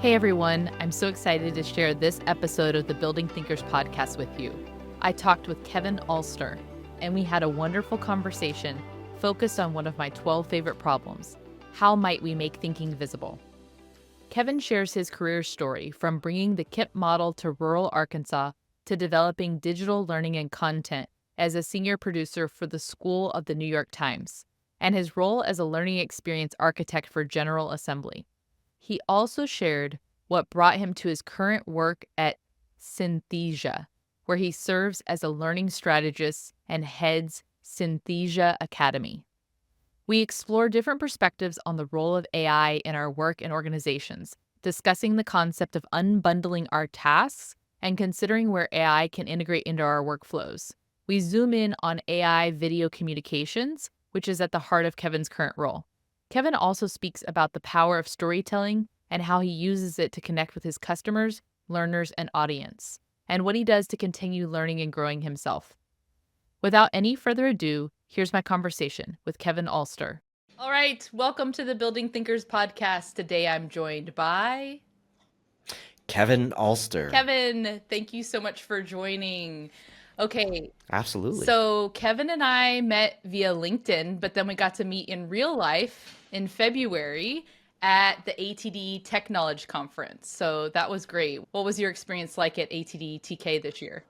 Hey everyone, I'm so excited to share this episode of the Building Thinkers podcast with you. I talked with Kevin Alster, and we had a wonderful conversation focused on one of my 12 favorite problems: how might we make thinking visible? Kevin shares his career story from bringing the KIPP model to rural Arkansas to developing digital learning and content as a senior producer for the School of the New York Times, and his role as a learning experience architect for General Assembly. He also shared what brought him to his current work at Synthesia, where he serves as a learning strategist and heads Synthesia Academy. We explore different perspectives on the role of AI in our work and organizations, discussing the concept of unbundling our tasks and considering where AI can integrate into our workflows. We zoom in on AI video communications, which is at the heart of Kevin's current role. Kevin also speaks about the power of storytelling and how he uses it to connect with his customers, learners, and audience, and what he does to continue learning and growing himself. Without any further ado, here's my conversation with Kevin Alster. All right, welcome to the Building Thinkers podcast. Today I'm joined by Kevin Alster. Kevin. Thank you so much for joining. Okay, Absolutely. so Kevin and I met via LinkedIn, but then we got to meet in real life in February at the ATD Tech Knowledge Conference. So that was great. What was your experience like at ATD TK this year?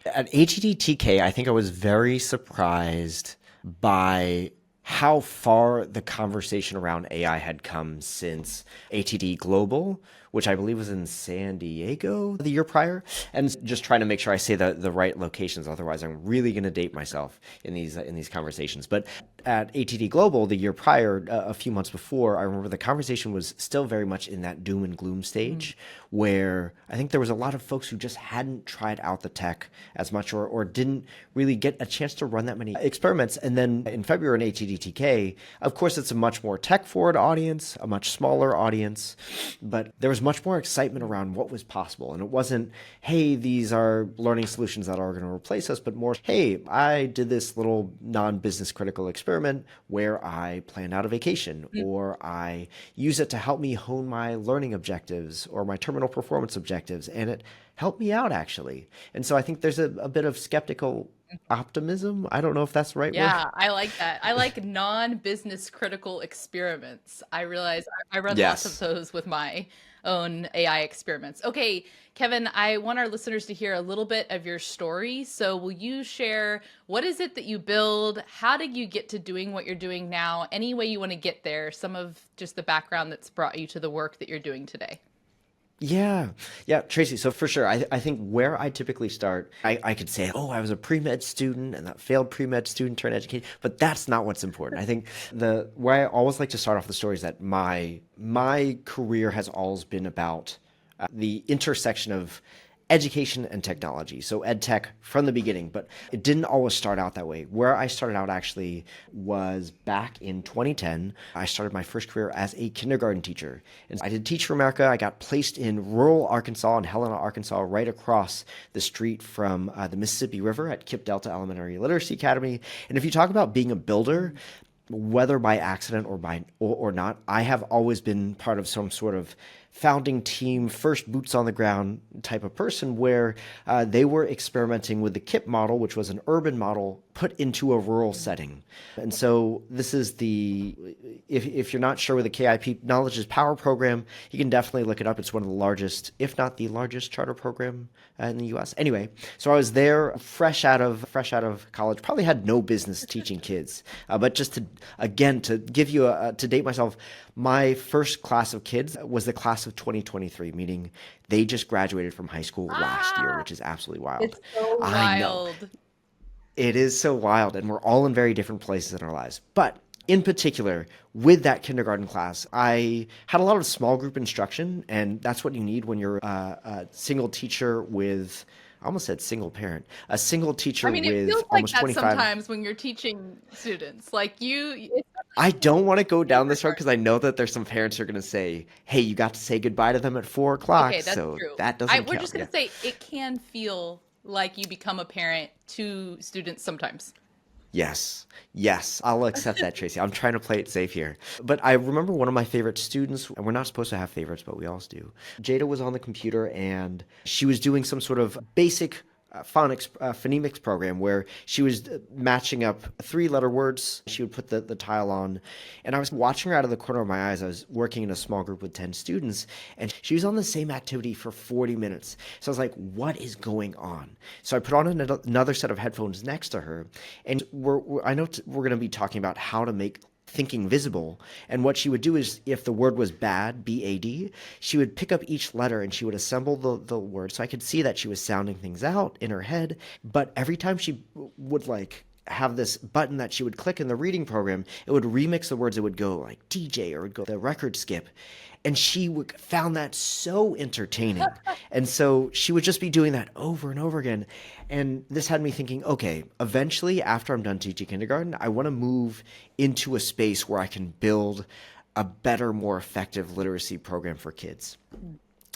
At HEDTK, I think I was very surprised by how far the conversation around AI had come since ATD Global, which I believe was in San Diego the year prior. And just trying to make sure I say the right locations, otherwise I'm really going to date myself in these conversations. But at ATD Global the year prior, a few months before, I remember the conversation was still very much in that doom and gloom stage, where I think there was a lot of folks who just hadn't tried out the tech as much or didn't really get a chance to run that many experiments. And then in February in HEDTK, of course, it's a much more tech-forward audience, a much smaller audience, but there was much more excitement around what was possible. And it wasn't, hey, these are learning solutions that are going to replace us, but more, hey, I did this little non-business critical experiment where I planned out a vacation, or I use it to help me hone my learning objectives or my terminal performance objectives, and it helped me out actually. And so I think there's a bit of skeptical optimism. I don't know if that's the right word. Yeah, I like that. I like non-business critical experiments. I realize I run lots of Yes. those with my own AI experiments. Okay, Kevin, I want our listeners to hear a little bit of your story. So will you share what is it that you build? How did you get to doing what you're doing now? Any way you want to get there, some of just the background that's brought you to the work that you're doing today. Yeah. Yeah, Tracy. So for sure, I think where I typically start, I could say, oh, I was a pre-med student and that failed pre-med student turned educated, but that's not what's important. I think the where I always like to start off the story is that my career has always been about the intersection of education and technology. So ed tech from the beginning, but it didn't always start out that way. Where I started out actually was back in 2010. I started my first career as a kindergarten teacher. And I did Teach for America. I got placed in rural Arkansas, in Helena, Arkansas, right across the street from the Mississippi River at KIPP Delta Elementary Literacy Academy. And if you talk about being a builder, whether by accident or not, I have always been part of some sort of founding team, first boots on the ground type of person, where they were experimenting with the KIPP model, which was an urban model put into a rural setting. And so this is if you're not sure with the KIP Knowledge is Power program, you can definitely look it up. It's one of the largest, if not the largest charter program in the US. Anyway, so I was there fresh out of college, probably had no business teaching kids, but just to give you to date myself, my first class of kids was the class of 2023, meaning they just graduated from high school last year, which is absolutely wild. It's so I know. wild. It is so wild, and we're all in very different places in our lives. But in particular, with that kindergarten class, I had a lot of small group instruction, and that's what you need when you're a single teacher with, I almost said single parent, a single teacher I mean, it with feels like almost that 25. sometimes when you're teaching students. Like I don't want to go down this road because I know that there's some parents who are going to say, hey, you got to say goodbye to them at 4 o'clock, okay, that's so true. that doesn't We're count. just gonna say it can feel like you become a parent to students sometimes. Yes. Yes, I'll accept that, Tracy. I'm trying to play it safe here. But I remember one of my favorite students, and we're not supposed to have favorites, but we always do. Jada was on the computer and she was doing some sort of basic phonemics program where she was matching up three-letter words. She would put the tile on. And I was watching her out of the corner of my eyes. I was working in a small group with 10 students, and she was on the same activity for 40 minutes. So I was like, what is going on? So I put on another set of headphones next to her, and I know we're going to be talking about how to make thinking visible. And what she would do is if the word was bad, B-A-D, she would pick up each letter and she would assemble the word. So I could see that she was sounding things out in her head. But every time she would like have this button that she would click in the reading program, it would remix the words. It would go like DJ or it would go the record skip. And she found that so entertaining. And so she would just be doing that over and over again. And this had me thinking, okay, eventually after I'm done teaching kindergarten, I want to move into a space where I can build a better, more effective literacy program for kids.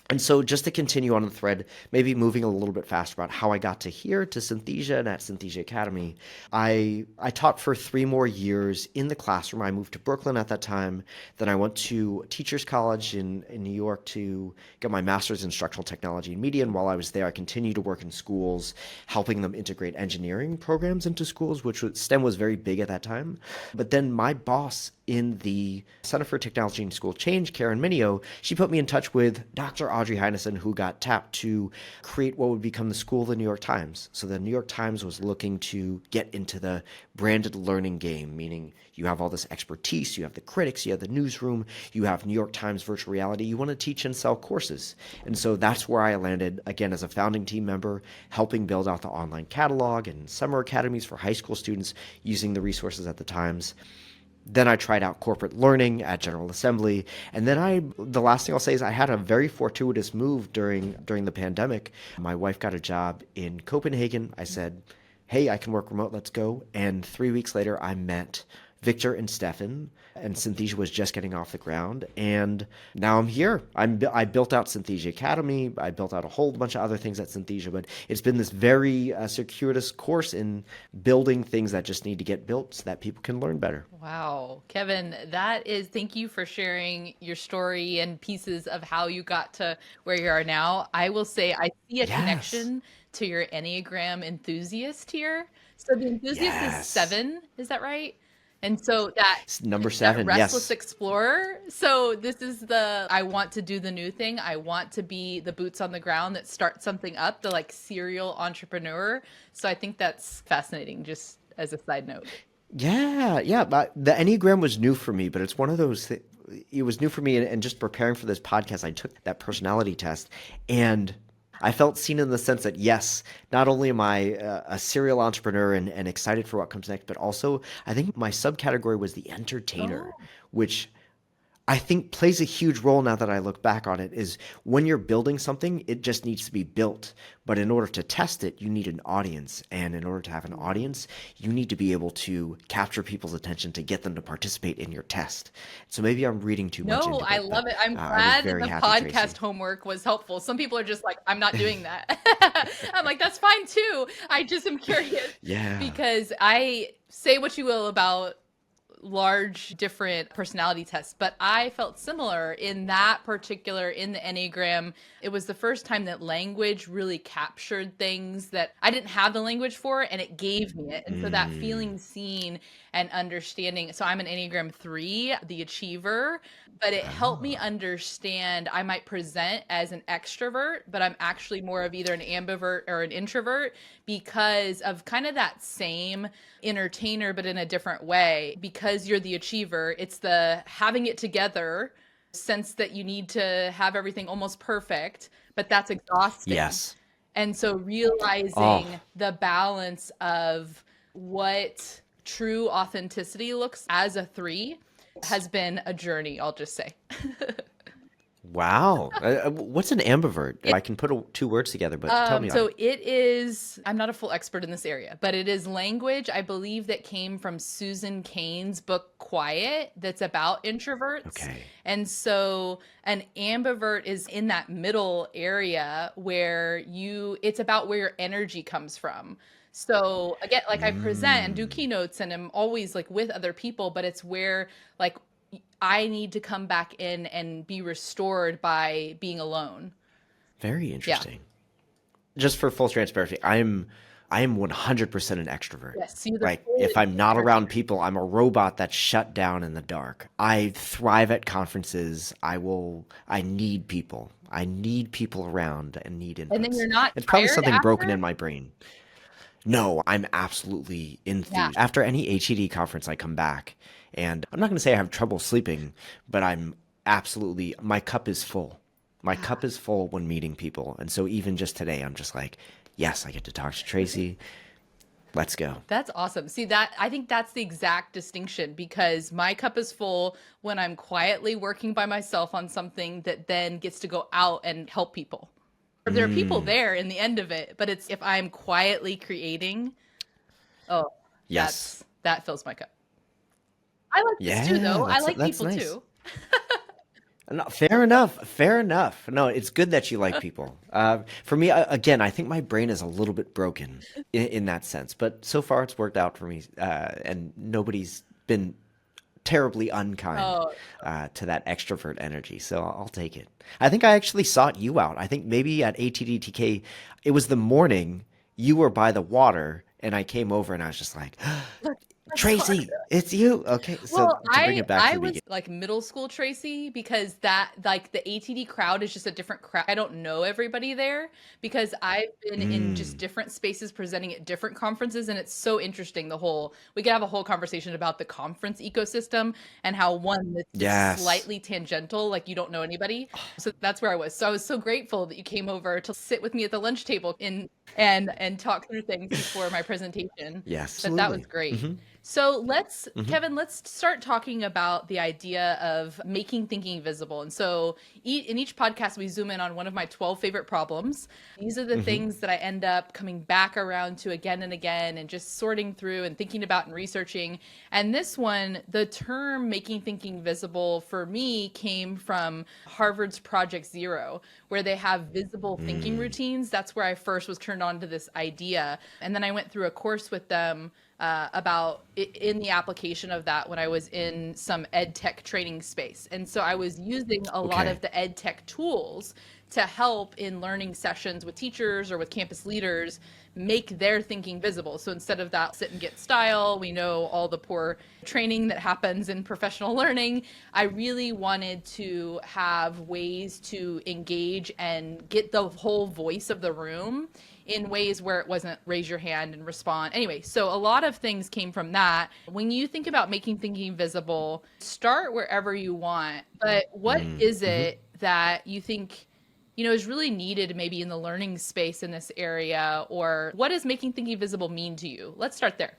And so just to continue on the thread, maybe moving a little bit faster about how I got to here, to Synthesia and at Synthesia Academy, I taught for 3 more years in the classroom. I moved to Brooklyn at that time. Then I went to Teachers College in New York to get my master's in instructional technology and media. And while I was there, I continued to work in schools, helping them integrate engineering programs into schools, which STEM was very big at that time. But then my boss in the Center for Technology and School Change, Karen Minio, she put me in touch with Dr. Audrey Heineson, who got tapped to create what would become the School of the New York Times. So the New York Times was looking to get into the branded learning game, meaning you have all this expertise, you have the critics, you have the newsroom, you have New York Times virtual reality, you want to teach and sell courses. And so that's where I landed, again, as a founding team member, helping build out the online catalog and summer academies for high school students using the resources at the Times. Then I tried out corporate learning at General Assembly. And then the last thing I'll say is I had a very fortuitous move during the pandemic. My wife got a job in Copenhagen. I said, hey, I can work remote, let's go. And 3 weeks later, I met Victor and Stefan, and Synthesia was just getting off the ground. And now I'm here. I built out Synthesia Academy. I built out a whole bunch of other things at Synthesia, but it's been this very circuitous course in building things that just need to get built so that people can learn better. Wow. Kevin, thank you for sharing your story and pieces of how you got to where you are now. I will say I see a connection to your Enneagram enthusiast here. So the enthusiast is 7, is that right? And so It's number 7, that restless explorer. So this is I want to do the new thing. I want to be the boots on the ground that starts something up, the like serial entrepreneur. So I think that's fascinating, just as a side note. Yeah. But the Enneagram was new for me, but it's one of those it was new for me. And just preparing for this podcast, I took that personality test and I felt seen in the sense that, yes, not only am I a serial entrepreneur and excited for what comes next, but also I think my subcategory was the entertainer, which I think plays a huge role now that I look back on it. Is when you're building something, it just needs to be built. But in order to test it, you need an audience. And in order to have an audience, you need to be able to capture people's attention to get them to participate in your test. So maybe I'm reading too much into it. No, I love it. I'm glad that the podcast homework was helpful. Some people are just like, I'm not doing that. I'm like, that's fine too. I just am curious. Yeah. Because I say what you will about large different personality tests, but I felt similar in that particular, in the Enneagram. It was the first time that language really captured things that I didn't have the language for, and it gave me it. And so that feeling seen and understanding. So I'm an Enneagram 3, the achiever, but it helped me understand I might present as an extrovert, but I'm actually more of either an ambivert or an introvert because of kind of that same entertainer, but in a different way. Because you're the achiever, it's the having it together sense that you need to have everything almost perfect, but that's exhausting. Yes. And so realizing the balance of what true authenticity looks as a 3 has been a journey, I'll just say. Wow. What's an ambivert? I can put 2 words together, but tell me. So it is, I'm not a full expert in this area, but it is language, I believe, that came from Susan Cain's book, Quiet, that's about introverts. Okay. And so an ambivert is in that middle area where it's about where your energy comes from. So again, like I present and do Mm, keynotes and I'm always like with other people, but it's where like I need to come back in and be restored by being alone. very Yeah. interesting. Just for full transparency, I am 100% an extrovert. Yes. See the Like full if I'm not energy. around people, I'm a robot that's shut down in the dark. I thrive at conferences. I need people. I need people around and need And then inputs. you're not It's probably tired something broken after? in my brain. No, I'm absolutely Yeah. enthused. After any HED conference, I come back and I'm not going to say I have trouble sleeping, but my cup is full. My Yeah. cup is full when meeting people. And so even just today, I'm just like, yes, I get to talk to Tracy. Let's go. That's awesome. See that I think that's the exact distinction because my cup is full when I'm quietly working by myself on something that then gets to go out and help people. There are people Mm, there in the end of it, but it's if I'm quietly creating, oh, yes. that fills my cup. I like this too Yeah, though. I like that's people nice. too. No, fair enough. Fair enough. No, it's good that you like people. For me, again, I think my brain is a little bit broken in that sense, but so far it's worked out for me, and nobody's been terribly unkind Oh, to that extrovert energy. So I'll take it. I think I actually sought you out. I think maybe at ATDTK, it was the morning you were by the water, and I came over and I was just like, let's talk. Tracy, it's you. Okay, so Well, to bring it back to I the was beginning. like middle school Tracy because that like the ATD crowd is just a different crowd. I don't know everybody there because I've been in just Mm, different spaces presenting at different conferences and it's so interesting the whole we could have a whole conversation about the conference ecosystem and how one that's just yes. slightly tangential like you don't know anybody. So that's where I was. So I was so grateful that you came over to sit with me at the lunch table in and talk through things before my presentation. Yeah, But that was absolutely. great. Hmm. So Hmm. Kevin, let's start talking about the idea of making thinking visible. And so in each podcast, we zoom in on one of my 12 favorite problems. These are the Hmm. things that I end up coming back around to again and again and just sorting through and thinking about and researching. And this one, the term making thinking visible for me came from Harvard's Project Zero, where they have visible thinking Mm, routines. That's where I first was turned on to this idea. And then I went through a course with them about in the application of that when I was in some ed tech training space. And so I was using a lot okay. of the ed tech tools to help in learning sessions with teachers or with campus leaders make their thinking visible. So instead of that sit and get style, we know all the poor training that happens in professional learning. I really wanted to have ways to engage and get the whole voice of the room in ways where it wasn't raise your hand and respond. Anyway, so a lot of things came from that. When you think about making thinking visible, start wherever you want. But what Mm, is hmm. it that you think is really needed maybe in the learning space in this area or what does making thinking visible mean to you? Let's start there.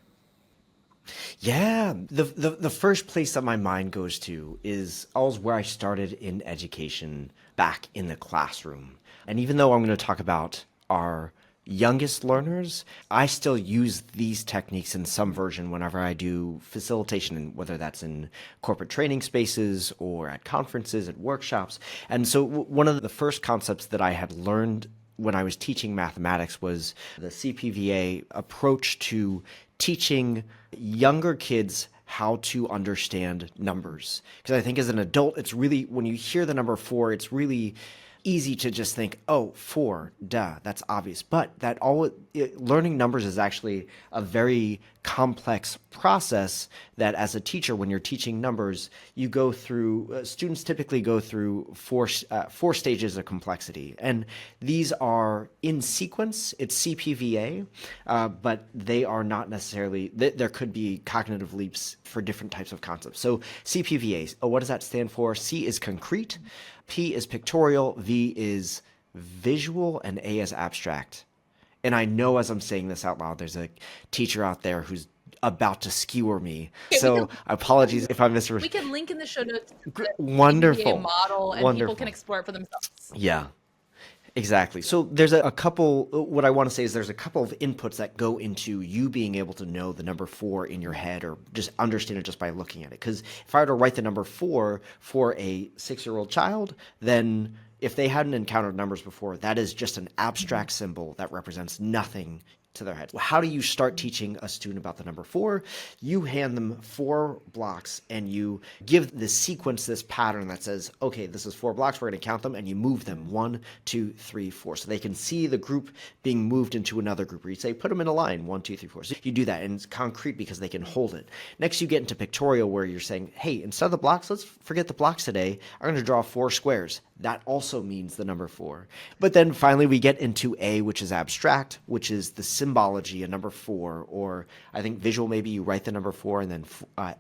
Yeah, the first place that my mind goes to is always where I started in education back in the classroom. And even though I'm going to talk about our youngest learners, I still use these techniques in some version whenever I do facilitation, and whether that's in corporate training spaces or at conferences, at workshops. And so one of the first concepts that I had learned when I was teaching mathematics was the CPVA approach to teaching younger kids how to understand numbers. Because I think as an adult, it's really, when you hear the number four, it's really easy to just think, oh, four, duh, that's obvious. But learning numbers is actually a very complex process that as a teacher, when you're teaching numbers, you go through, students typically go through four stages of complexity. And these are in sequence, it's CPVA, but they are not necessarily, there could be cognitive leaps for different types of concepts. So CPVA, what does that stand for? C is concrete. P is pictorial, V is visual, and A is abstract. And I know as I'm saying this out loud, there's a teacher out there who's about to skewer me. Okay, So apologies if I we can link in the show notes to the CPVA Wonderful. model and people can Wonderful. explore it for themselves. Yeah. Exactly. So there's a couple, what I want to say is there's a couple of inputs that go into you being able to know the number four in your head or just understand it just by looking at it. Because if I were to write the number four for a 6-year-old child, then if they hadn't encountered numbers before, that is just an abstract symbol that represents nothing to their heads. How do you start teaching a student about the number 4? You hand them 4 blocks and you give this sequence, this pattern that says, okay, this is 4 blocks, we're going to count them, and you move them 1, 2, 3, 4. So they can see the group being moved into another group, where you say, put them in a line, 1, 2, 3, 4. So you do that, and it's concrete because they can hold it. Next, you get into pictorial, where you're saying, hey, instead of the blocks, let's forget the blocks today. I'm going to draw 4 squares. That also means the number 4. But then finally we get into A, which is abstract, which is the symbology, a number 4, or I think visual, maybe you write the number 4, and then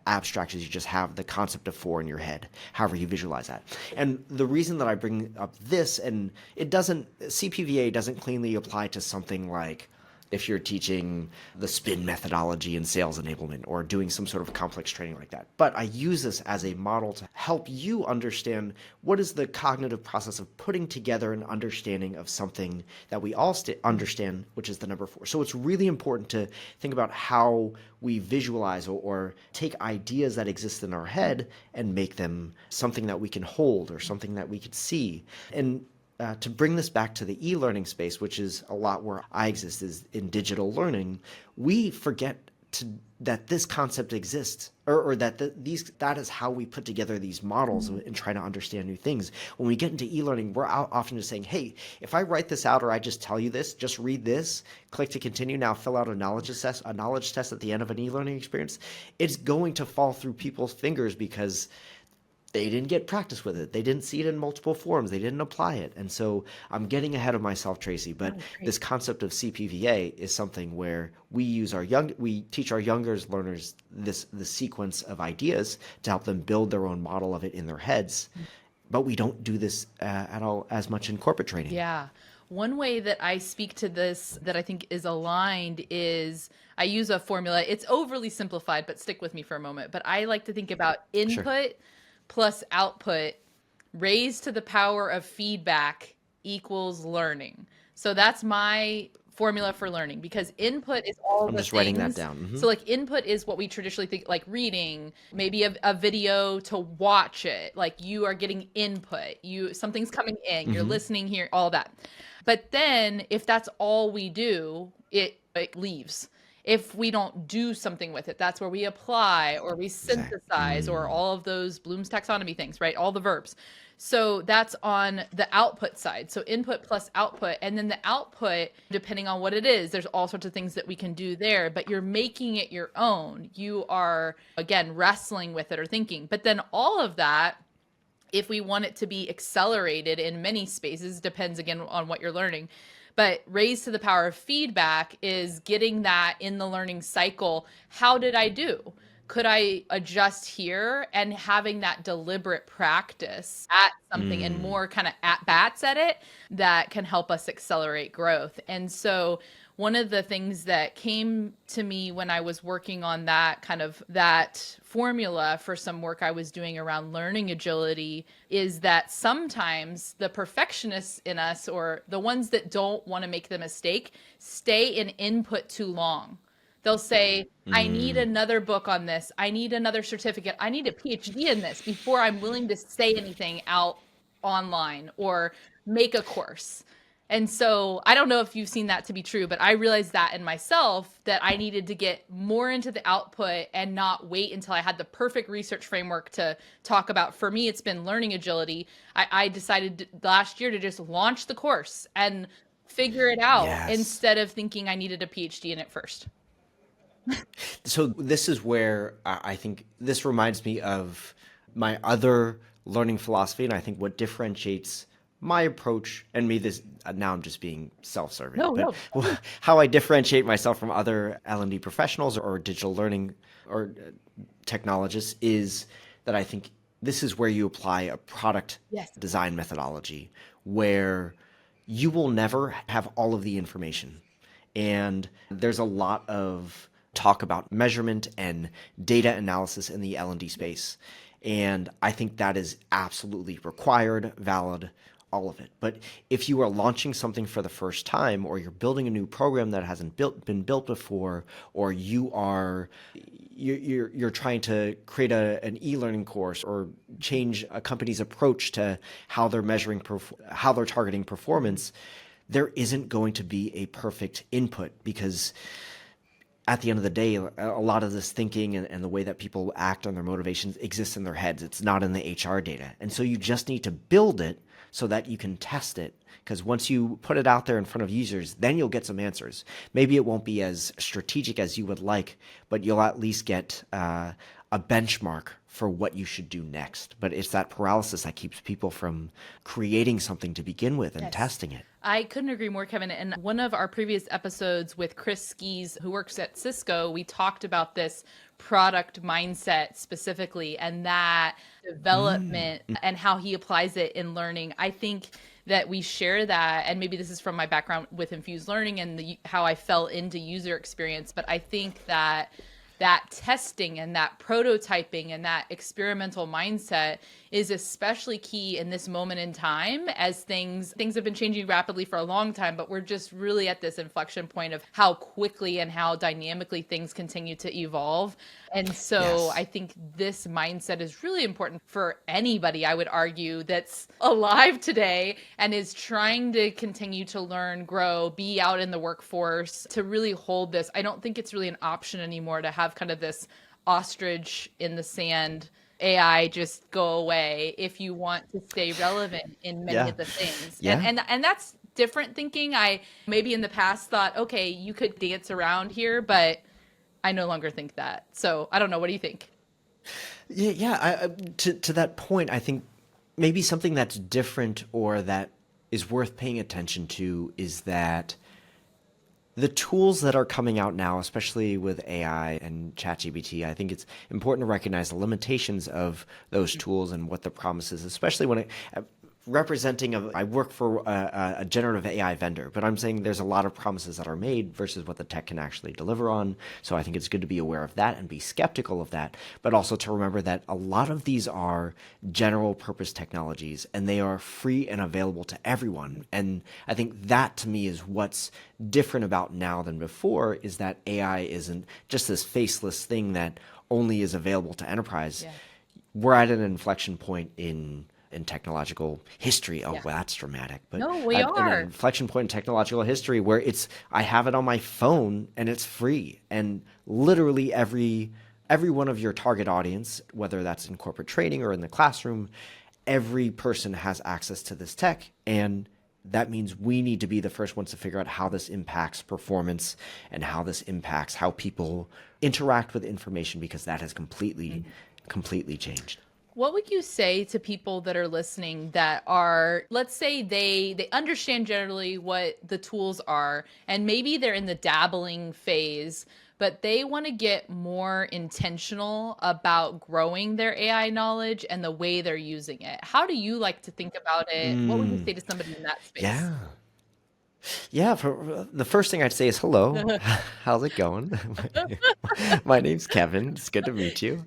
abstract is you just have the concept of 4 in your head, however you visualize that. And the reason that I bring up this, and CPVA doesn't cleanly apply to something like if you're teaching the SPIN methodology in sales enablement or doing some sort of complex training like that. But I use this as a model to help you understand what is the cognitive process of putting together an understanding of something that we all understand, which is the number 4. So it's really important to think about how we visualize or take ideas that exist in our head and make them something that we can hold or something that we could see. And to bring this back to the e-learning space, which is a lot where I exist, is in digital learning, we forget that this concept exists, or that that is how we put together these models and try to understand new things. When we get into e-learning, we're often just saying, hey, if I write this out or I just tell you this, just read this, click to continue, now fill out a knowledge test at the end of an e-learning experience, it's going to fall through people's fingers because they didn't get practice with it. They didn't see it in multiple forms. They didn't apply it. And so I'm getting ahead of myself, Tracy, but this concept of CPVA is something where we teach our younger learners the sequence of ideas to help them build their own model of it in their heads. But we don't do this at all as much in corporate training. Yeah. One way that I speak to this that I think is aligned is I use a formula. It's overly simplified, but stick with me for a moment. But I like to think about input plus output raised to the power of feedback equals learning. So that's my formula for learning, because input is all I'm the just writing that things. down. Mm-hmm. So like input is what we traditionally think, like reading, maybe a video to watch it. Like you are getting input, something's coming in, you're listening here, all that. But then if that's all we do, it leaves. If we don't do something with it, that's where we apply or we synthesize or all of those Bloom's taxonomy things, right? All the verbs. So that's on the output side. So input plus output. And then the output, depending on what it is, there's all sorts of things that we can do there, but you're making it your own. You are, again, wrestling with it or thinking. But then all of that, if we want it to be accelerated in many spaces, depends again on what you're learning. But raised to the power of feedback is getting that in the learning cycle. How did I do? Could I adjust here? And having that deliberate practice at something and more kind of at bats at it that can help us accelerate growth. And so one of the things that came to me when I was working on that formula for some work I was doing around learning agility is that sometimes the perfectionists in us, or the ones that don't want to make the mistake, stay in input too long. They'll say, I need another book on this. I need another certificate. I need a PhD in this before I'm willing to say anything out online or make a course. And so I don't know if you've seen that to be true, but I realized that in myself, that I needed to get more into the output and not wait until I had the perfect research framework to talk about. For me, it's been learning agility. I decided last year to just launch the course and figure it out instead of thinking I needed a PhD in it first. So this is where I think this reminds me of my other learning philosophy, and I think what differentiates my approach and me this now I'm just being self-serving, but how I differentiate myself from other L&D professionals or digital learning or technologists is that I think this is where you apply a product design methodology where you will never have all of the information. And there's a lot of talk about measurement and data analysis in the L&D space. And I think that is absolutely required, valid, all of it. But if you are launching something for the first time, or you're building a new program that hasn't been built before, or you're trying to create an e-learning course or change a company's approach to how they're measuring how they're targeting performance, there isn't going to be a perfect input, because at the end of the day, a lot of this thinking and the way that people act on their motivations exists in their heads. It's not in the HR data. And so you just need to build it so that you can test it. Because once you put it out there in front of users, then you'll get some answers. Maybe it won't be as strategic as you would like, but you'll at least get a benchmark for what you should do next. But it's that paralysis that keeps people from creating something to begin with and testing it. I couldn't agree more, Kevin. In one of our previous episodes with Chris Skis, who works at Cisco, we talked about this product mindset specifically and that development and how he applies it in learning. I think that we share that, and maybe this is from my background with infused learning and how I fell into user experience, but I think that testing and that prototyping and that experimental mindset is especially key in this moment in time, as things have been changing rapidly for a long time, but we're just really at this inflection point of how quickly and how dynamically things continue to evolve. And so I think this mindset is really important for anybody, I would argue, that's alive today and is trying to continue to learn, grow, be out in the workforce, to really hold this. I don't think it's really an option anymore to have kind of this ostrich in the sand AI just go away if you want to stay relevant in many of the things. And that's different thinking. I maybe in the past thought, okay, you could dance around here, but I no longer think that. So I don't know. What do you think? To that point, I think maybe something that's different or that is worth paying attention to is that the tools that are coming out now, especially with AI and ChatGPT, I think it's important to recognize the limitations of those tools and what the promise is, especially when I work for a generative AI vendor, but I'm saying there's a lot of promises that are made versus what the tech can actually deliver on. So I think it's good to be aware of that and be skeptical of that, but also to remember that a lot of these are general purpose technologies and they are free and available to everyone. And I think that to me is what's different about now than before, is that AI isn't just this faceless thing that only is available to enterprise. We're at an inflection point in technological history. Oh, well, that's dramatic. But no, we are an inflection point in technological history where I have it on my phone and it's free. And literally every one of your target audience, whether that's in corporate training or in the classroom, every person has access to this tech. And that means we need to be the first ones to figure out how this impacts performance and how this impacts how people interact with information, because that has completely changed. What would you say to people that are listening that are, let's say they understand generally what the tools are, and maybe they're in the dabbling phase, but they want to get more intentional about growing their AI knowledge and the way they're using it? How do you like to think about it? What would you say to somebody in that space? The first thing I'd say is hello. How's it going? My name's Kevin. It's good to meet you.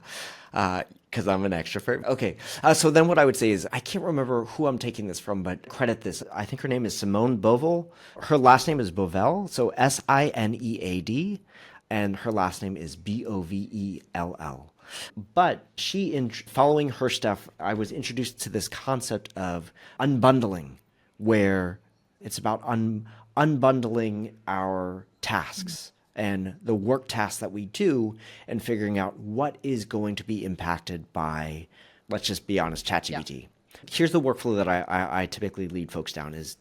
Because I'm an extrovert. Okay. So then what I would say is, I can't remember who I'm taking this from, but credit this. I think her name is Simone Bovel. Her last name is Bovell. So Sinead. And her last name is Bovell. But following her stuff, I was introduced to this concept of unbundling, where it's about unbundling our tasks and the work tasks that we do, and figuring out what is going to be impacted by, let's just be honest, ChatGPT. Here's the workflow that I typically lead folks down: is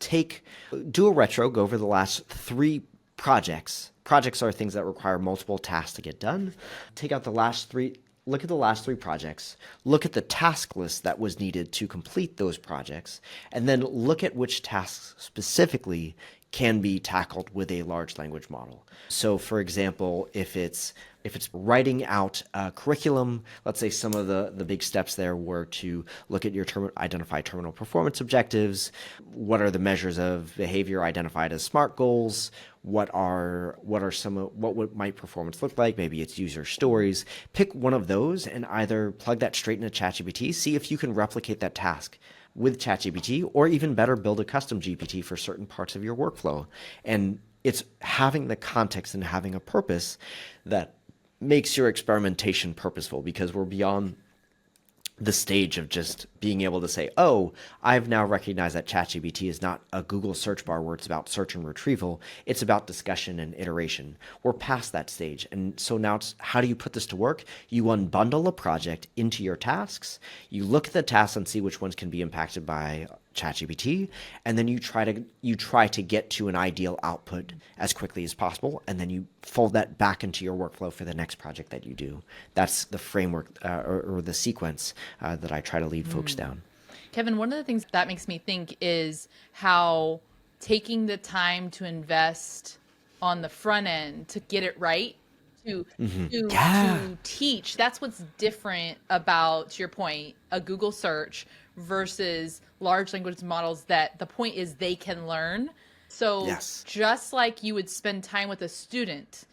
do a retro, go over the last 3 projects. Projects are things that require multiple tasks to get done. Take out the last 3, look at the last 3 projects, look at the task list that was needed to complete those projects, and then look at which tasks specifically can be tackled with a large language model. So for example, if it's writing out a curriculum, let's say some of the big steps there were to look at identify terminal performance objectives. What are the measures of behavior identified as SMART goals? What might performance look like? Maybe it's user stories. Pick one of those and either plug that straight into ChatGPT, see if you can replicate that task with ChatGPT, or even better, build a custom GPT for certain parts of your workflow. And it's having the context and having a purpose that makes your experimentation purposeful, because we're beyond the stage of just being able to say, oh, I've now recognized that ChatGPT is not a Google search bar where it's about search and retrieval. It's about discussion and iteration. We're past that stage. And so now it's how do you put this to work? You unbundle a project into your tasks. You look at the tasks and see which ones can be impacted by ChatGPT, and then you try to get to an ideal output as quickly as possible, and then you fold that back into your workflow for the next project that you do. That's the framework or the sequence that I try to lead folks down. Kevin, one of the things that makes me think is how taking the time to invest on the front end to get it right, to teach. That's what's different about, to your point, a Google search versus large language models, that the point is they can learn. So just like you would spend time with a student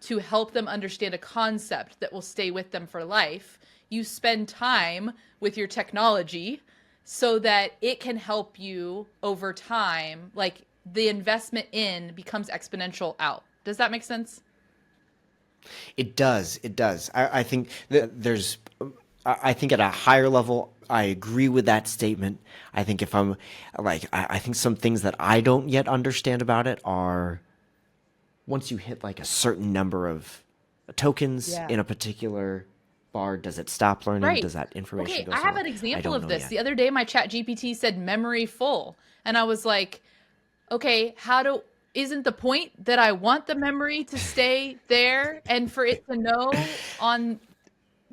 to help them understand a concept that will stay with them for life, you spend time with your technology so that it can help you over time. Like the investment in becomes exponential out. Does that make sense? It does. It does. I think that I think at a higher level, I agree with that statement. I think if I'm like, I think some things that I don't yet understand about it are once you hit like a certain number of tokens in a particular bar, does it stop learning? Right. Does that information Okay, go I have somewhere? an I example don't of know this. yet. The other day, my chat GPT said memory full. And I was like, okay, isn't the point that I want the memory to stay there and for it to know on.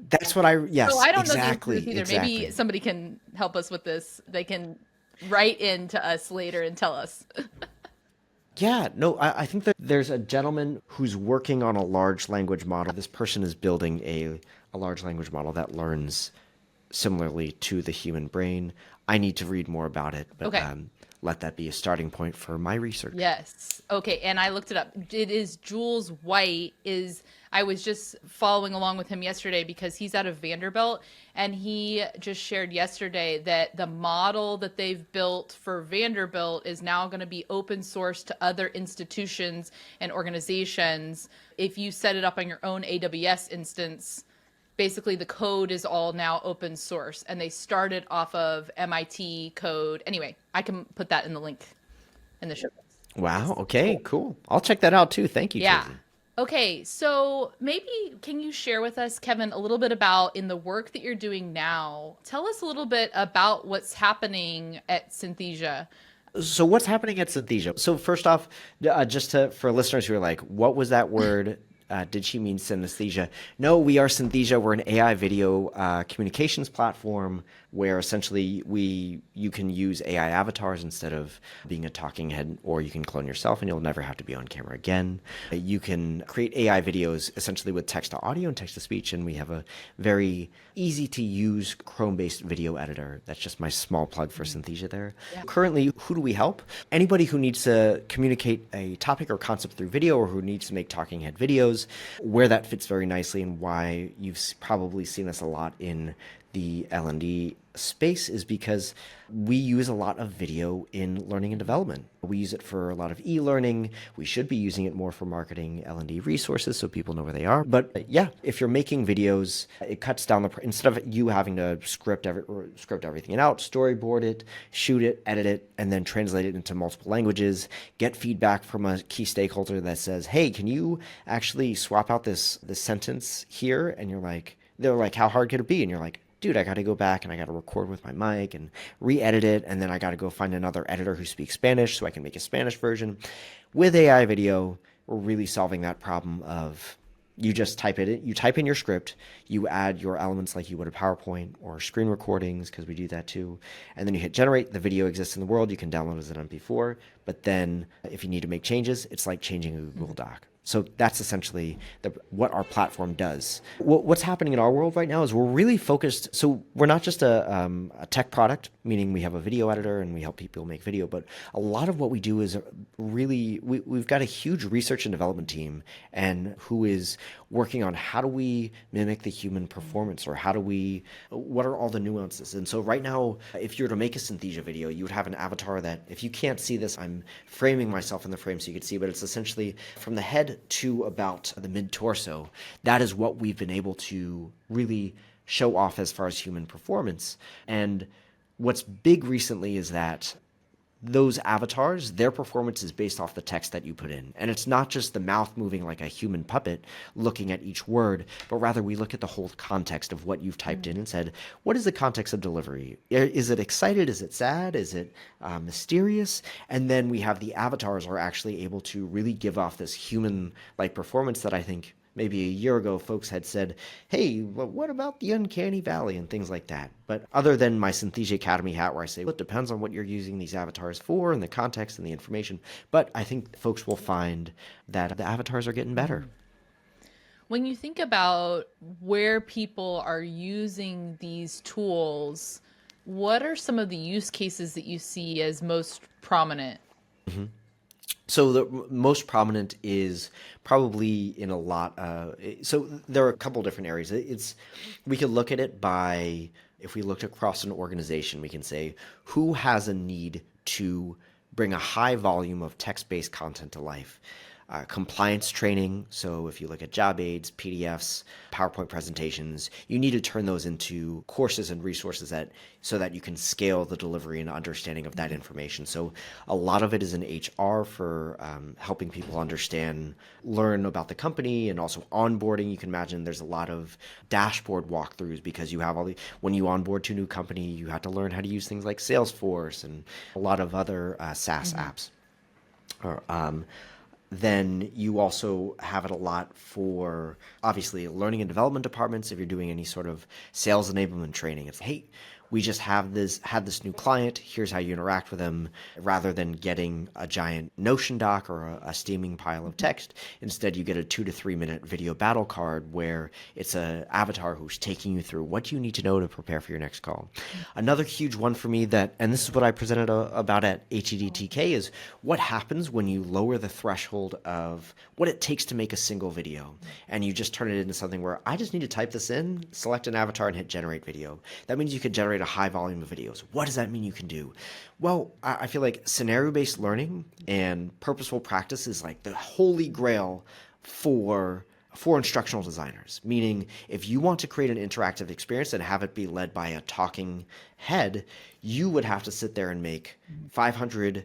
That's what So yes, I don't know the answer to this exactly, either. Maybe exactly. somebody can help us with this. They can write in to us later and tell us. Yeah, no, I think that there's a gentleman who's working on a large language model. This person is building a large language model that learns similarly to the human brain. I need to read more about it, but Okay. let that be a starting point for my research. Yes. Okay. And I looked it up. It is Jules White. I was just following along with him yesterday because he's out of Vanderbilt, and he just shared yesterday that the model that they've built for Vanderbilt is now going to be open source to other institutions and organizations. If you set it up on your own AWS instance, basically the code is all now open source, and they started off of MIT code. Anyway, I can put that in the link in the show notes. Wow, okay, cool. I'll check that out too. Thank you, Yeah. Tracy. Okay, so maybe can you share with us, Kevin, a little bit about in the work that you're doing now? Tell us a little bit about what's happening at Synthesia. So what's happening at Synthesia? So first off, for listeners who are like, what was that word? Did she mean synesthesia? No, we are Synthesia. We're an AI video communications platform where essentially you can use AI avatars instead of being a talking head, or you can clone yourself and you'll never have to be on camera again. You can create AI videos essentially with text to audio and text to speech, and we have a very easy to use Chrome-based video editor. That's just my small plug for Synthesia there. Yeah. Currently, who do we help? Anybody who needs to communicate a topic or concept through video, or who needs to make talking head videos. Where that fits very nicely and why you've probably seen us a lot in the L&D space is because we use a lot of video in learning and development. We use it for a lot of e-learning. We should be using it more for marketing L&D resources so people know where they are. But yeah, if you're making videos, it cuts down instead of you having to script everything out, storyboard it, shoot it, edit it, and then translate it into multiple languages, get feedback from a key stakeholder that says, hey, can you actually swap out this sentence here? And they're like, how hard could it be? And you're like, dude, I got to go back and I got to record with my mic and re-edit it. And then I got to go find another editor who speaks Spanish so I can make a Spanish version. With AI video, we're really solving that problem of you just type it in, you type in your script, you add your elements like you would a PowerPoint or screen recordings, because we do that too. And then you hit generate. The video exists in the world. You can download as an MP4. But then if you need to make changes, it's like changing a Google Doc. So that's essentially what our platform does. What's happening in our world right now is we're really focused. So we're not just a tech product, meaning we have a video editor and we help people make video, but a lot of what we do is really, we've got a huge research and development team and who is working on how do we mimic the human performance, or what are all the nuances. And so right now, if you were to make a Synthesia video, you would have an avatar that, if you can't see this, I'm framing myself in the frame so you can see, but it's essentially from the head to about the mid-torso. That is what we've been able to really show off as far as human performance. And what's big recently is that those avatars, their performance is based off the text that you put in. And it's not just the mouth moving like a human puppet looking at each word, but rather we look at the whole context of what you've typed in and said, what is the context of delivery? Is it excited? Is it sad? Is it mysterious? And then we have the avatars are actually able to really give off this human-like performance that I think maybe a year ago, folks had said, hey, well, what about the uncanny valley and things like that? But other than my Synthesia Academy hat where I say, well, it depends on what you're using these avatars for and the context and the information. But I think folks will find that the avatars are getting better. When you think about where people are using these tools, what are some of the use cases that you see as most prominent? So the most prominent is probably in a lot. So there are a couple different areas. We can look at it by, if we looked across an organization, we can say who has a need to bring a high volume of text-based content to life. Compliance training. So if you look at job aids, PDFs, PowerPoint presentations, you need to turn those into courses and resources so that you can scale the delivery and understanding of that information. So a lot of it is in HR for helping people learn about the company, and also onboarding. You can imagine there's a lot of dashboard walkthroughs because you have when you onboard to a new company, you have to learn how to use things like Salesforce and a lot of other SaaS apps. Then you also have it a lot for, obviously, learning and development departments. If you're doing any sort of sales enablement training, it's, hey, we just had this new client. Here's how you interact with them, rather than getting a giant Notion doc or a steaming pile of text. Instead, you get a 2 to 3 minute video battle card where it's an avatar who's taking you through what you need to know to prepare for your next call. Another huge one for me and this is what I presented about at HEDTK, is what happens when you lower the threshold of what it takes to make a single video, and you just turn it into something where I just need to type this in, select an avatar, and hit generate video. That means you could generate a high volume of videos. What does that mean you can do? Well, I feel like scenario-based learning and purposeful practice is like the holy grail for instructional designers. Meaning, if you want to create an interactive experience and have it be led by a talking head, you would have to sit there and make 500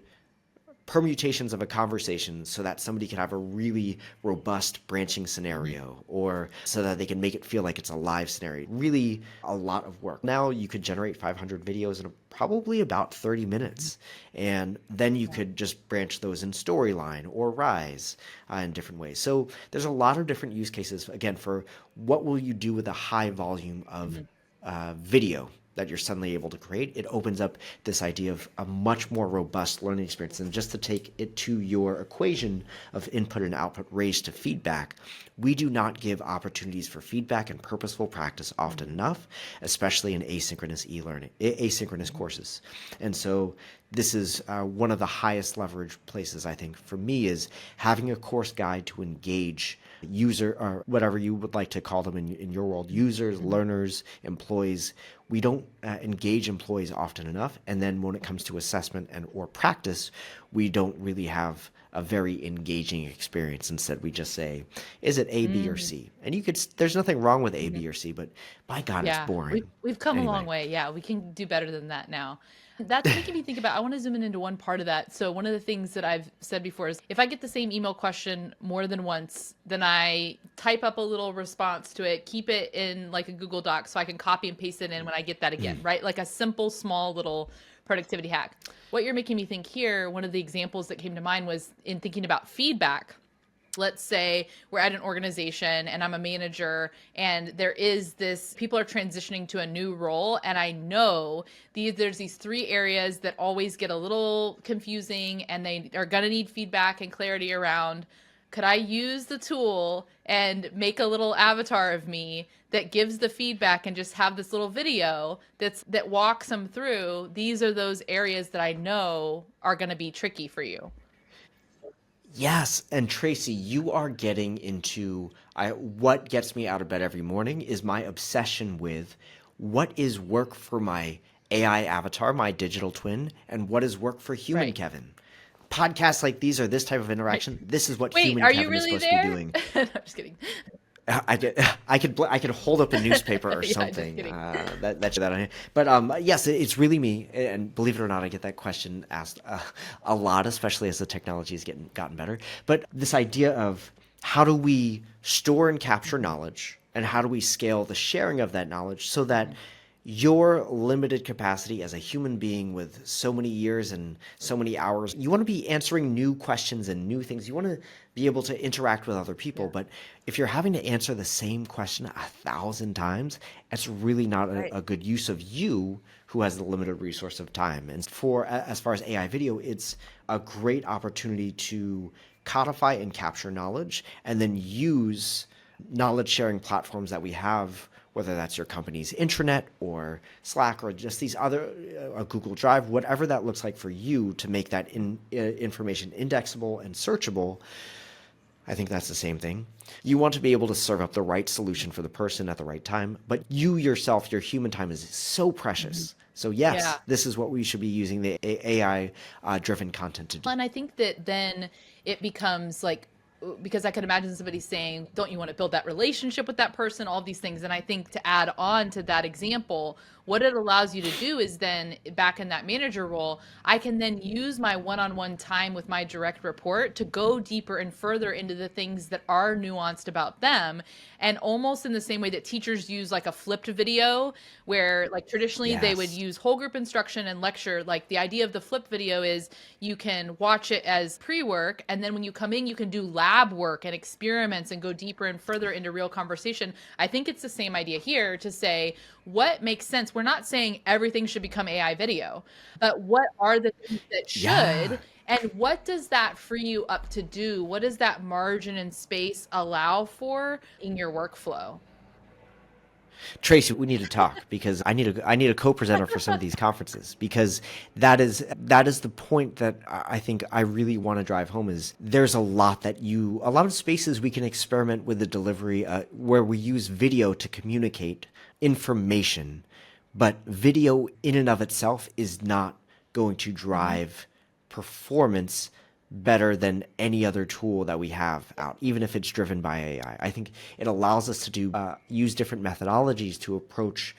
permutations of a conversation so that somebody can have a really robust branching scenario, or so that they can make it feel like it's a live scenario. Really a lot of work. Now you could generate 500 videos in probably about 30 minutes. And then you could just branch those in Storyline or Rise in different ways. So there's a lot of different use cases, again, for what will you do with a high volume of video that you're suddenly able to create. It opens up this idea of a much more robust learning experience. And just to take it to your equation of input and output raised to feedback, we do not give opportunities for feedback and purposeful practice often enough, especially in asynchronous courses. And so this is one of the highest leverage places, I think, for me, is having a course guide to engage user, or whatever you would like to call them in your world, users, learners, employees. We don't engage employees often enough. And then when it comes to assessment or practice, we don't really have a very engaging experience. Instead, we just say, is it A, B, or C? And there's nothing wrong with A, B, or C, but by God, it's boring. We've come a long way. Yeah, we can do better than that now. That's making me think about, I want to zoom in into one part of that. So one of the things that I've said before is, if I get the same email question more than once, then I type up a little response to it, keep it in like a Google Doc so I can copy and paste it in when I get that again, right? Like a simple, small little productivity hack. What you're making me think here, one of the examples that came to mind was in thinking about feedback. Let's say we're at an organization and I'm a manager, and people are transitioning to a new role, and I know there's these 3 areas that always get a little confusing and they are going to need feedback and clarity around. Could I use the tool and make a little avatar of me that gives the feedback and just have this little video that walks them through? These are those areas that I know are going to be tricky for you. Yes, and Tracy, you are getting into what gets me out of bed every morning is my obsession with what is work for my AI avatar, my digital twin, and what is work for human Kevin. Podcasts like these are this type of interaction. This is what human Kevin is supposed to be doing. No, I'm just kidding. I could hold up a newspaper or Yeah, just something kidding. that on it. But yes, it's really me. And believe it or not, I get that question asked a lot, especially as the technology has gotten better. But this idea of how do we store and capture knowledge, and how do we scale the sharing of that knowledge so that your limited capacity as a human being with so many years and so many hours, you want to be answering new questions and new things. You want to be able to interact with other people. But if you're having to answer the same question 1,000 times, it's really not a good use of you who has the limited resource of time. And as far as AI video, it's a great opportunity to codify and capture knowledge and then use knowledge sharing platforms that we have, whether that's your company's intranet or Slack or just these other, Google Drive, whatever that looks like for you to make that information indexable and searchable. I think that's the same thing. You want to be able to serve up the right solution for the person at the right time, but you yourself, your human time is so precious. So Yeah. yes, this is what we should be using the AI driven content to do. And I think that then it becomes like, because I could imagine somebody saying, don't you want to build that relationship with that person, all of these things. And I think to add on to that example, what it allows you to do is then back in that manager role, I can then use my one-on-one time with my direct report to go deeper and further into the things that are nuanced about them. And almost in the same way that teachers use like a flipped video, where like traditionally they would Yes. use whole group instruction and lecture. Like the idea of the flipped video is you can watch it as pre-work, and then when you come in, you can do lab work and experiments and go deeper and further into real conversation. I think it's the same idea here to say what makes sense. We're not saying everything should become AI video, but what are the things that Yeah. should, and what does that free you up to do? What does that margin and space allow for in your workflow? Tracy, we need to talk because I need a co-presenter for some of these conferences because that is the point that I think I really want to drive home is there's a lot of spaces we can experiment with the delivery where we use video to communicate information, but video in and of itself is not going to drive performance better than any other tool that we have out, even if it's driven by AI. I think it allows us to use different methodologies to approach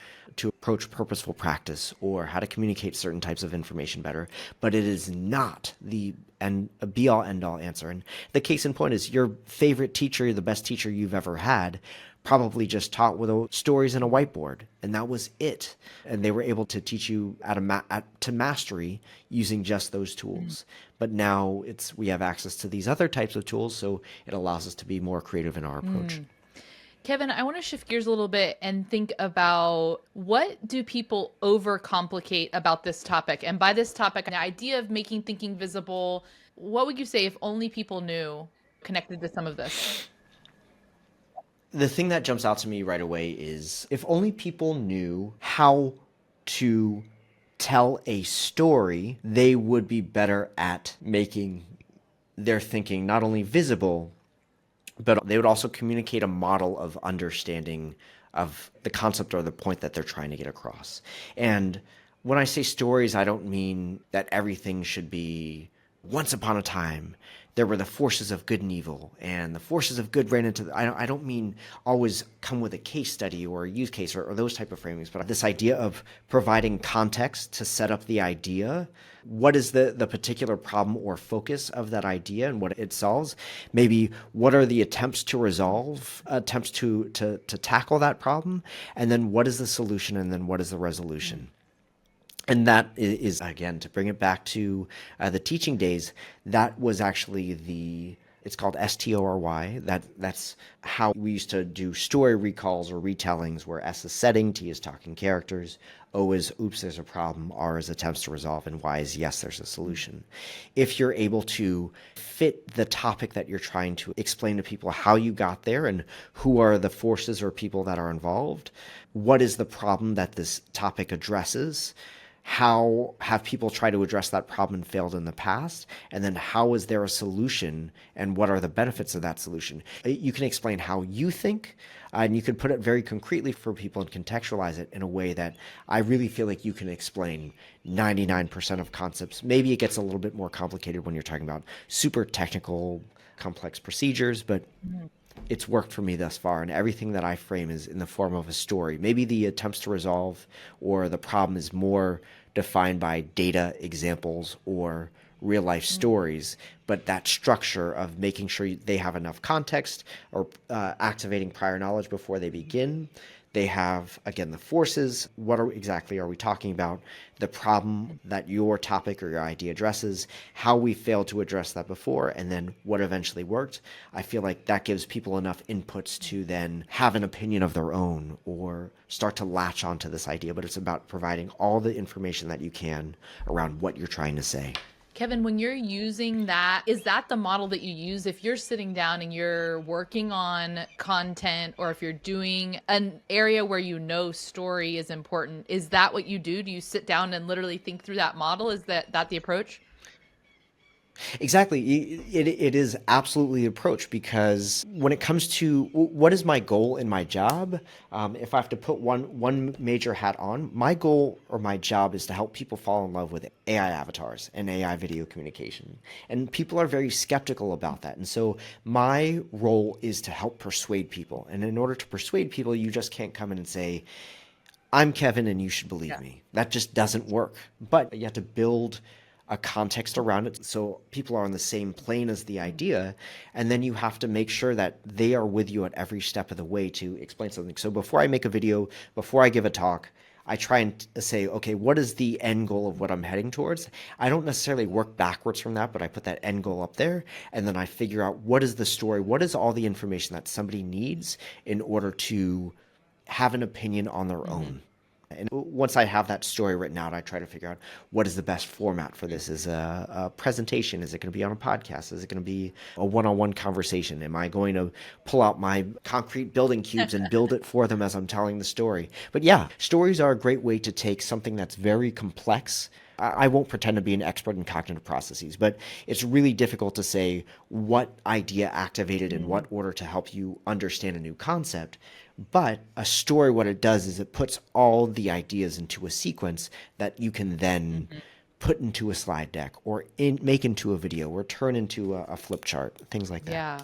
purposeful practice or how to communicate certain types of information better. But it is not the a be all end all answer. And the case in point is your favorite teacher, the best teacher you've ever had, probably just taught with stories and a whiteboard, and that was it. And they were able to teach you to mastery using just those tools. But now we have access to these other types of tools, so it allows us to be more creative in our approach. Kevin, I want to shift gears a little bit and think about what do people overcomplicate about this topic? And by this topic, the idea of making thinking visible, what would you say if only people knew connected to some of this? The thing that jumps out to me right away is if only people knew how to tell a story, they would be better at making their thinking not only visible, but they would also communicate a model of understanding of the concept or the point that they're trying to get across. And when I say stories, I don't mean that everything should be once upon a time there were the forces of good and evil, and the forces of good ran into I don't mean always come with a case study or a use case or those type of framings, but this idea of providing context to set up the idea. What is the particular problem or focus of that idea and what it solves? Maybe what are the attempts to tackle that problem? And then what is the solution? And then what is the resolution? And that is, again, to bring it back to the teaching days, that was actually it's called STORY. That's how we used to do story recalls or retellings, where S is setting, T is talking characters, O is oops, there's a problem, R is attempts to resolve, and Y is yes, there's a solution. If you're able to fit the topic that you're trying to explain to people how you got there and who are the forces or people that are involved, what is the problem that this topic addresses, how have people tried to address that problem and failed in the past? And then how is there a solution and what are the benefits of that solution? You can explain how you think, and you can put it very concretely for people and contextualize it in a way that I really feel like you can explain 99% of concepts. Maybe it gets a little bit more complicated when you're talking about super technical, complex procedures, but it's worked for me thus far. And everything that I frame is in the form of a story. Maybe the attempts to resolve or the problem is more defined by data, examples, or real life stories, but that structure of making sure they have enough context or activating prior knowledge before they begin. They have, again, the forces. Exactly are we talking about? The problem that your topic or your idea addresses, how we failed to address that before, and then what eventually worked. I feel like that gives people enough inputs to then have an opinion of their own or start to latch onto this idea. But it's about providing all the information that you can around what you're trying to say. Kevin, when you're using that, is that the model that you use if you're sitting down and you're working on content, or if you're doing an area where you know story is important? Is that what you do? Do you sit down and literally think through that model? Is that the approach? Exactly. It is absolutely the approach, because when it comes to what is my goal in my job, if I have to put one major hat on, my goal or my job is to help people fall in love with AI avatars and AI video communication. And people are very skeptical about that. And so my role is to help persuade people. And in order to persuade people, you just can't come in and say, I'm Kevin and you should believe me. That just doesn't work. But you have to build a context around it so people are on the same plane as the idea, and then you have to make sure that they are with you at every step of the way to explain something. So before I make a video, before I give a talk, I try and say, okay, what is the end goal of what I'm heading towards? I don't necessarily work backwards from that, but I put that end goal up there, and then I figure out what is the story, what is all the information that somebody needs in order to have an opinion on their own. And once I have that story written out, I try to figure out what is the best format for this. Is a presentation? Is it going to be on a podcast? Is it going to be a one-on-one conversation? Am I going to pull out my concrete building cubes and build it for them as I'm telling the story? But yeah, stories are a great way to take something that's very complex. I won't pretend to be an expert in cognitive processes, but it's really difficult to say what idea activated in what order to help you understand a new concept. But a story, what it does is it puts all the ideas into a sequence that you can then put into a slide deck or make into a video or turn into a flip chart, things like that. Yeah.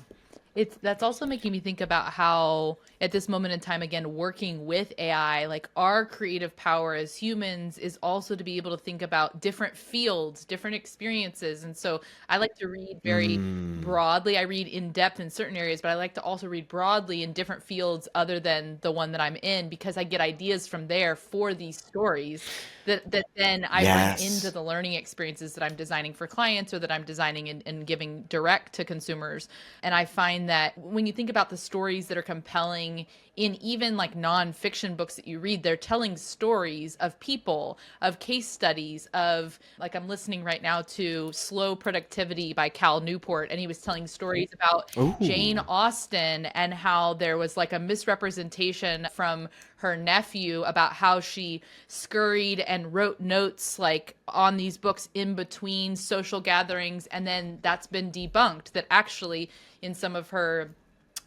That's also making me think about how at this moment in time, again, working with AI, like our creative power as humans is also to be able to think about different fields, different experiences. And so I like to read very broadly. I read in depth in certain areas, but I like to also read broadly in different fields other than the one that I'm in, because I get ideas from there for these stories that then I bring into the learning experiences that I'm designing for clients or that I'm designing and giving direct to consumers. And I find that when you think about the stories that are compelling in even like nonfiction books that you read, they're telling stories of people, of case studies, of like I'm listening right now to Slow Productivity by Cal Newport, and he was telling stories about Jane Austen and how there was like a misrepresentation from her nephew about how she scurried and wrote notes like on these books in between social gatherings, and then that's been debunked, that actually in some of her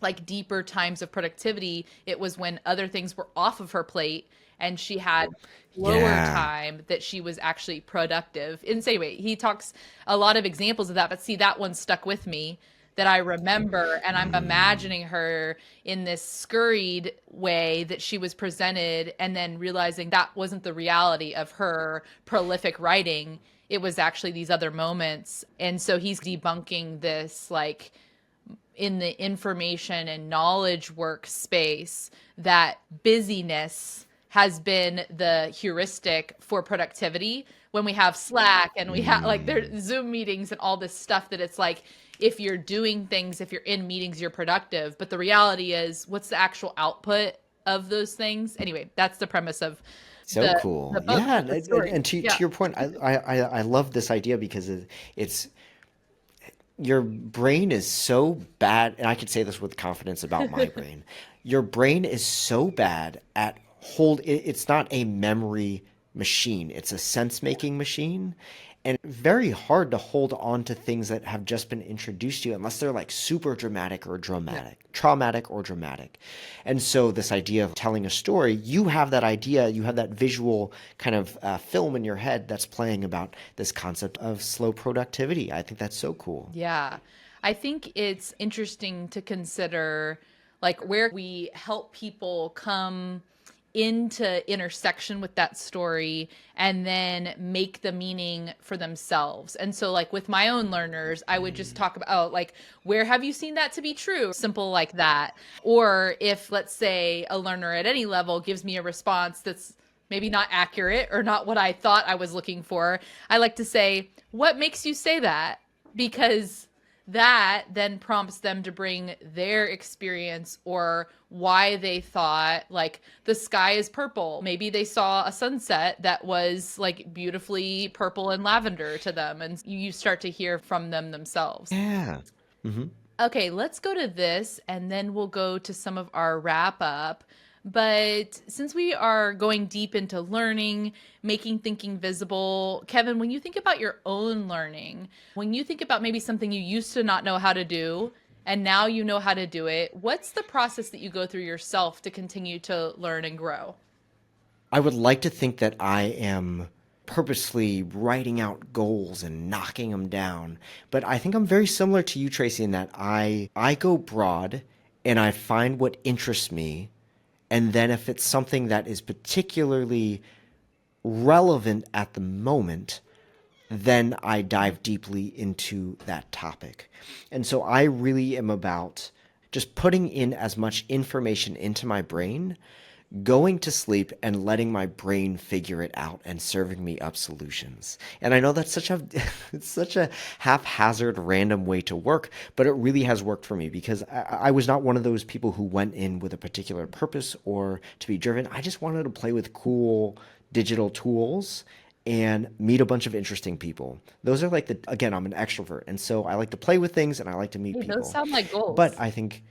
like deeper times of productivity, it was when other things were off of her plate and she had lower time that she was actually productive. And so anyway, he talks a lot of examples of that, but see, that one stuck with me that I remember, and I'm imagining her in this scurried way that she was presented, and then realizing that wasn't the reality of her prolific writing. It was actually these other moments. And so he's debunking this, like, in the information and knowledge work space, that busyness has been the heuristic for productivity. When we have Slack and we have like there's Zoom meetings and all this stuff, that it's like, if you're doing things, if you're in meetings, you're productive. But the reality is, what's the actual output of those things? Anyway, that's the premise of So cool. the book, Yeah. the story. And to your point, I love this idea because it's your brain is so bad, and I can say this with confidence about my brain. Your brain is so bad at it's not a memory machine, it's a sense making machine. And very hard to hold on to things that have just been introduced to you unless they're like super dramatic or traumatic or dramatic. And so this idea of telling a story, you have that idea, you have that visual kind of film in your head that's playing about this concept of slow productivity. I think that's so cool. Yeah. I think it's interesting to consider like where we help people come into intersection with that story and then make the meaning for themselves. And so like with my own learners, I would just talk about, oh, like, where have you seen that to be true? Simple like that. Or if, let's say, a learner at any level gives me a response that's maybe not accurate or not what I thought I was looking for, I like to say, what makes you say that? Because that then prompts them to bring their experience or why they thought like the sky is purple. Maybe they saw a sunset that was like beautifully purple and lavender to them, and you start to hear from them themselves. Yeah. Hmm. Okay, let's go to this and then we'll go to some of our wrap up. But since we are going deep into learning, making thinking visible, Kevin, when you think about your own learning, when you think about maybe something you used to not know how to do and now you know how to do it, what's the process that you go through yourself to continue to learn and grow? I would like to think that I am purposely writing out goals and knocking them down. But I think I'm very similar to you, Tracy, in that I go broad and I find what interests me. And then if it's something that is particularly relevant at the moment, then I dive deeply into that topic. And so I really am about just putting in as much information into my brain, going to sleep and letting my brain figure it out and serving me up solutions. And I know that's such a it's such a haphazard random way to work, but it really has worked for me because I was not one of those people who went in with a particular purpose or to be driven. I just wanted to play with cool digital tools and meet a bunch of interesting people. Those are like again, I'm an extrovert, and so I like to play with things and I like to meet Hey, those people. sound like But goals. I think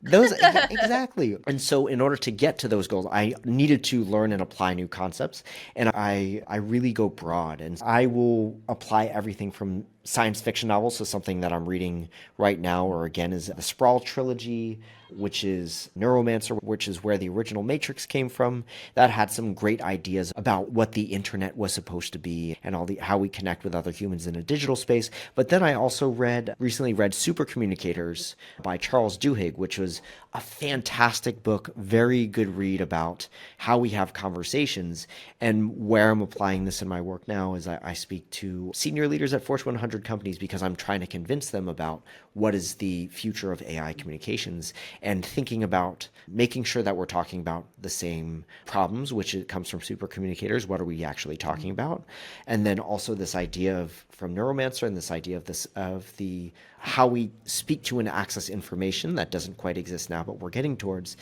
exactly. And so in order to get to those goals, I needed to learn and apply new concepts. And I really go broad and I will apply everything from science fiction novels, so something that I'm reading right now, or again, is the Sprawl trilogy, which is Neuromancer, which is where the original Matrix came from. That had some great ideas about what the internet was supposed to be and all the how we connect with other humans in a digital space. But then I also recently read Supercommunicators by Charles Duhigg, which was a fantastic book, very good read about how we have conversations. And where I'm applying this in my work now is I speak to senior leaders at Fortune 100 companies because I'm trying to convince them about what is the future of AI communications and thinking about making sure that we're talking about the same problems, which it comes from supercommunicators. What are we actually talking about? And then also this idea of from Neuromancer and this idea of the how we speak to and access information that doesn't quite exist now, but we're getting towards.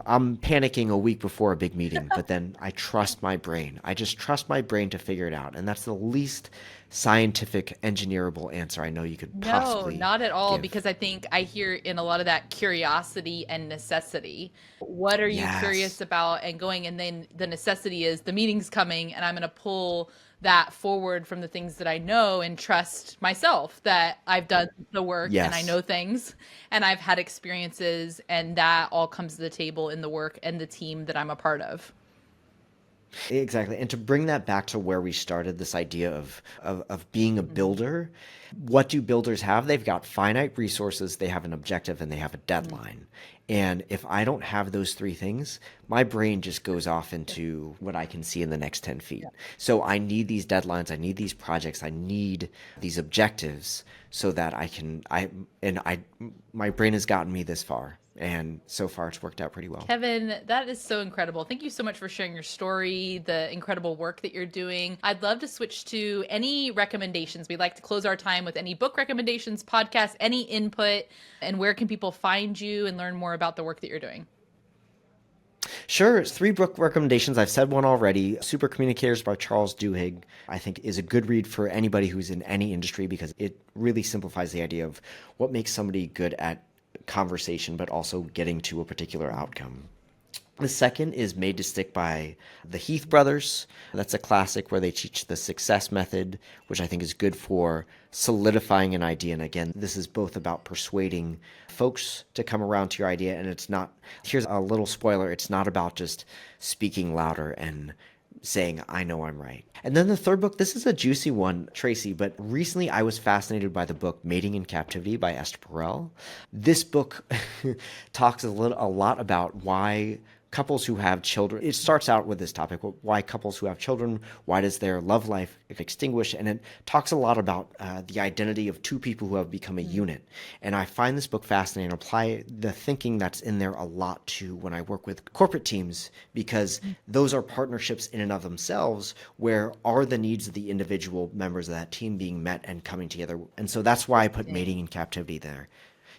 I'm panicking a week before a big meeting, but then I trust my brain. I just trust my brain to figure it out. And that's the least scientific, engineerable answer I know you could No, possibly not at all, give. because I think I hear in a lot of that curiosity and necessity. What are you curious Yes. about and going? And then the necessity is the meeting's coming, and I'm going to pull that forward from the things that I know and trust myself that I've done the work and I Yes. know things and I've had experiences, and that all comes to the table in the work and the team that I'm a part of. Exactly. And to bring that back to where we started, this idea of being a builder, what do builders have? They've got finite resources, they have an objective, and they have a Mhm. deadline. And if I don't have those three things, my brain just goes off into what I can see in the next 10 feet. So I need these deadlines, I need these projects, I need these objectives so that my brain has gotten me this far. And so far it's worked out pretty well. Kevin, that is so incredible. Thank you so much for sharing your story, the incredible work that you're doing. I'd love to switch to any recommendations. We'd like to close our time with any book recommendations, podcasts, any input, and where can people find you and learn more about the work that you're doing? Sure, it's three book recommendations. I've said one already. Super Communicators by Charles Duhigg, I think, is a good read for anybody who's in any industry because it really simplifies the idea of what makes somebody good at conversation, but also getting to a particular outcome. The second is Made to Stick by the Heath brothers. That's a classic where they teach the success method, which I think is good for solidifying an idea. And again, this is both about persuading folks to come around to your idea. And it's not, here's a little spoiler, it's not about just speaking louder and saying, I know I'm right. And then the third book, this is a juicy one, Tracy, but recently I was fascinated by the book Mating in Captivity by Esther Perel. This book talks a lot about why couples who have children, it starts out with this topic, why couples who have children, why does their love life extinguish? And it talks a lot about the identity of two people who have become a unit. And I find this book fascinating and apply the thinking that's in there a lot to when I work with corporate teams, because those are partnerships in and of themselves where are the needs of the individual members of that team being met and coming together. And so that's why I put Mating in Captivity there.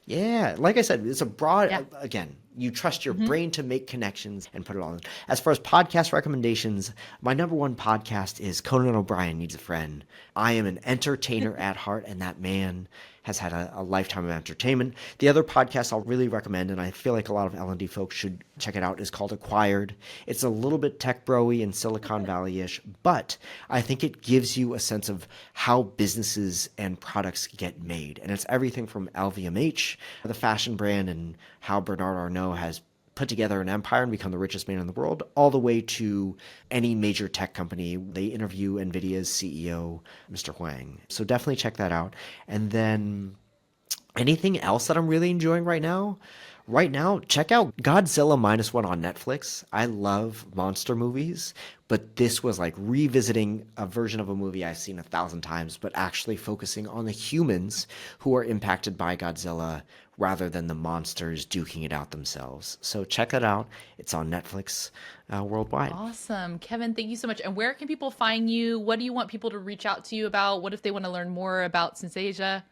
Yeah, like I said, it's a broad, again, you trust your brain to make connections and put it all in. As far as podcast recommendations, my number one podcast is Conan O'Brien Needs a Friend. I am an entertainer at heart, and that man has had a lifetime of entertainment. The other podcast I'll really recommend, and I feel like a lot of L&D folks should check it out, is called Acquired. It's a little bit tech bro-y and Silicon Valley-ish, but I think it gives you a sense of how businesses and products get made. And it's everything from LVMH, the fashion brand, and how Bernard Arnault has put together an empire and become the richest man in the world, all the way to any major tech company. They interview NVIDIA's CEO, Mr. Huang. So definitely check that out. And then anything else that I'm really enjoying right now? Right now, check out Godzilla -1 on Netflix. I love monster movies, but this was like revisiting a version of a movie I've seen 1,000 times, but actually focusing on the humans who are impacted by Godzilla rather than the monsters duking it out themselves. So check it out. It's on Netflix worldwide. Awesome. Kevin, thank you so much. And where can people find you? What do you want people to reach out to you about? What if they want to learn more about Synthesia?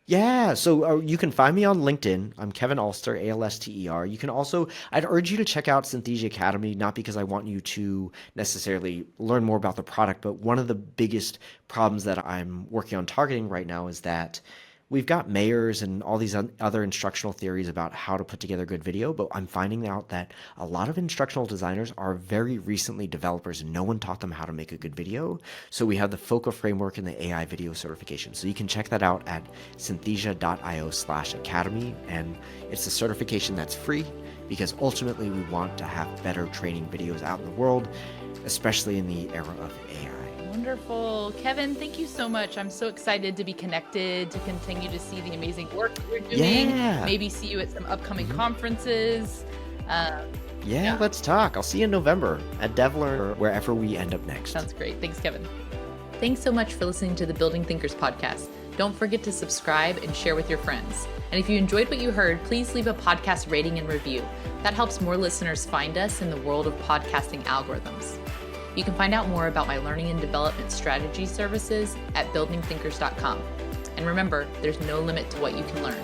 Yeah, so you can find me on LinkedIn. I'm Kevin Alster, Alster. You can also, I'd urge you to check out Synthesia Academy, not because I want you to necessarily learn more about the product, but one of the biggest problems that I'm working on targeting right now is that we've got mayors and all these other instructional theories about how to put together good video, but I'm finding out that a lot of instructional designers are very recently developers and no one taught them how to make a good video. So we have the FOCA framework and the AI video certification. So you can check that out at synthesia.io/academy. And it's a certification that's free because ultimately we want to have better training videos out in the world, especially in the era of AI. Wonderful. Kevin, thank you so much. I'm so excited to be connected, to continue to see the amazing work that you're doing. Yeah. Maybe see you at some upcoming conferences. Yeah, let's talk. I'll see you in November at Devler or wherever we end up next. Sounds great. Thanks, Kevin. Thanks so much for listening to the Building Thinkers podcast. Don't forget to subscribe and share with your friends. And if you enjoyed what you heard, please leave a podcast rating and review. That helps more listeners find us in the world of podcasting algorithms. You can find out more about my learning and development strategy services at buildingthinkers.com. And remember, there's no limit to what you can learn.